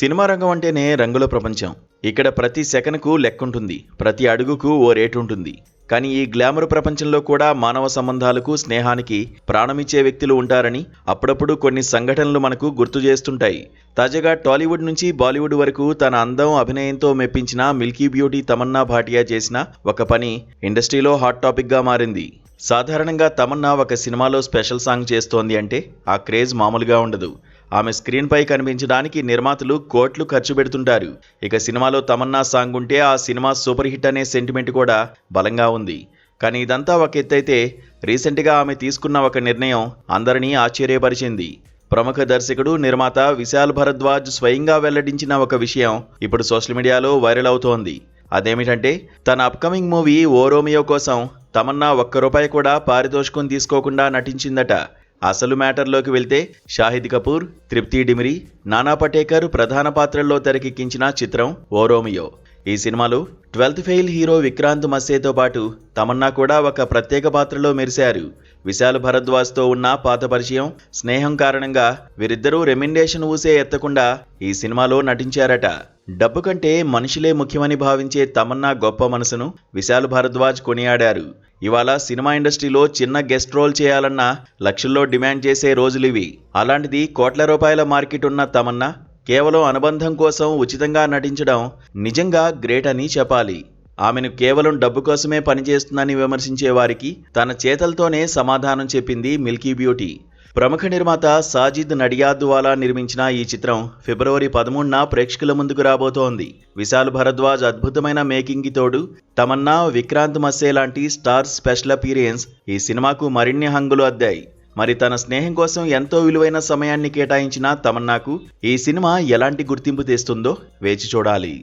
Cinema రంగం అంటేనే రంగుల ప్రపంచం. ఇక్కడ ప్రతి సెకనుకు లెక్కుంటుంది, ప్రతి అడుగుకు ఓ రేటుంటుంది. కానీ ఈ గ్లామర్ ప్రపంచంలో కూడా మానవ సంబంధాలకు, స్నేహానికి ప్రాణమిచ్చే వ్యక్తులు ఉంటారని అప్పుడప్పుడు కొన్ని సంఘటనలు మనకు గుర్తు చేస్తుంటాయి. తాజాగా టాలీవుడ్ నుంచి బాలీవుడ్ వరకు తన అందం, అభినయంతో మెప్పించిన మిల్కీ బ్యూటీ తమన్నా భాటియా చేసిన ఒక పని ఇండస్ట్రీలో హాట్ టాపిక్గా మారింది. సాధారణంగా తమన్నా ఒక సినిమాలో స్పెషల్ సాంగ్ చేస్తోంది అంటే ఆ క్రేజ్ మామూలుగా ఉండదు. ఆమె స్క్రీన్ పై కనిపించడానికి నిర్మాతలు కోట్లు ఖర్చు పెడుతుంటారు. ఇక సినిమాలో తమన్నా సాంగ్ ఉంటే ఆ సినిమా సూపర్ హిట్ అనే సెంటిమెంట్ కూడా బలంగా ఉంది. కానీ ఇదంతా ఒక ఎత్తైతే రీసెంట్గా ఆమె తీసుకున్న ఒక నిర్ణయం అందరినీ ఆశ్చర్యపరిచింది. ప్రముఖ దర్శకుడు, నిర్మాత విశాల్ భరద్వాజ్ స్వయంగా వెల్లడించిన ఒక విషయం ఇప్పుడు సోషల్ మీడియాలో వైరల్ అవుతోంది. అదేమిటంటే తన అప్కమింగ్ మూవీ ఓ రోమియో కోసం తమన్నా ₹1 కూడా పారితోషికం తీసుకోకుండా నటించిందట. అసలు మ్యాటర్లోకి వెళ్తే షాహిద్ కపూర్, తృప్తి డిమిరి, నానా పటేకర్ ప్రధాన పాత్రల్లో తెరకెక్కించిన చిత్రం ఓ రోమియో. ఈ సినిమాలో 12th ఫెయిల్ హీరో విక్రాంత్ మస్సేతో పాటు తమన్నా కూడా ఒక ప్రత్యేక పాత్రలో మెరిశారు. విశాల్ భరద్వాజ్తో ఉన్న పాత పరిచయం, స్నేహం కారణంగా వీరిద్దరూ రెమ్యునరేషన్ ఊసే ఎత్తకుండా ఈ సినిమాలో నటించారట. డబ్బు కంటే మనుషులే ముఖ్యమని భావించే తమన్నా గొప్ప మనసును విశాల్ భరద్వాజ్ కొనియాడారు. ఇవాళ సినిమా ఇండస్ట్రీలో చిన్న గెస్ట్ రోల్ చేయాలన్నా లక్షల్లో డిమాండ్ చేసే రోజులివి. అలాంటిది కోట్ల రూపాయల మార్కెట్ ఉన్న తమన్నా కేవలం అనుబంధం కోసం ఉచితంగా నటించడం నిజంగా గ్రేట్ అని చెప్పాలి. ఆమెను కేవలం డబ్బు కోసమే పనిచేస్తుందని విమర్శించే వారికి తన చేతలతోనే సమాధానం చెప్పింది మిల్కీ బ్యూటీ. ప్రముఖ నిర్మాత సాజిద్ నడియాద్వాలా నిర్మించిన ఈ చిత్రం ఫిబ్రవరి 13న ప్రేక్షకుల ముందుకు రాబోతోంది. విశాల్ భరద్వాజ్ అద్భుతమైన మేకింగ్కి తోడు తమన్నా, విక్రాంత్ మస్సే లాంటి స్టార్ స్పెషల్ అపీరియన్స్ ఈ సినిమాకు మరిన్ని హంగులు అద్దాయి. మరి తన స్నేహం కోసం ఎంతో విలువైన సమయాన్ని కేటాయించిన తమన్నాకు ఈ సినిమా ఎలాంటి గుర్తింపు తెస్తుందో వేచి చూడాలి.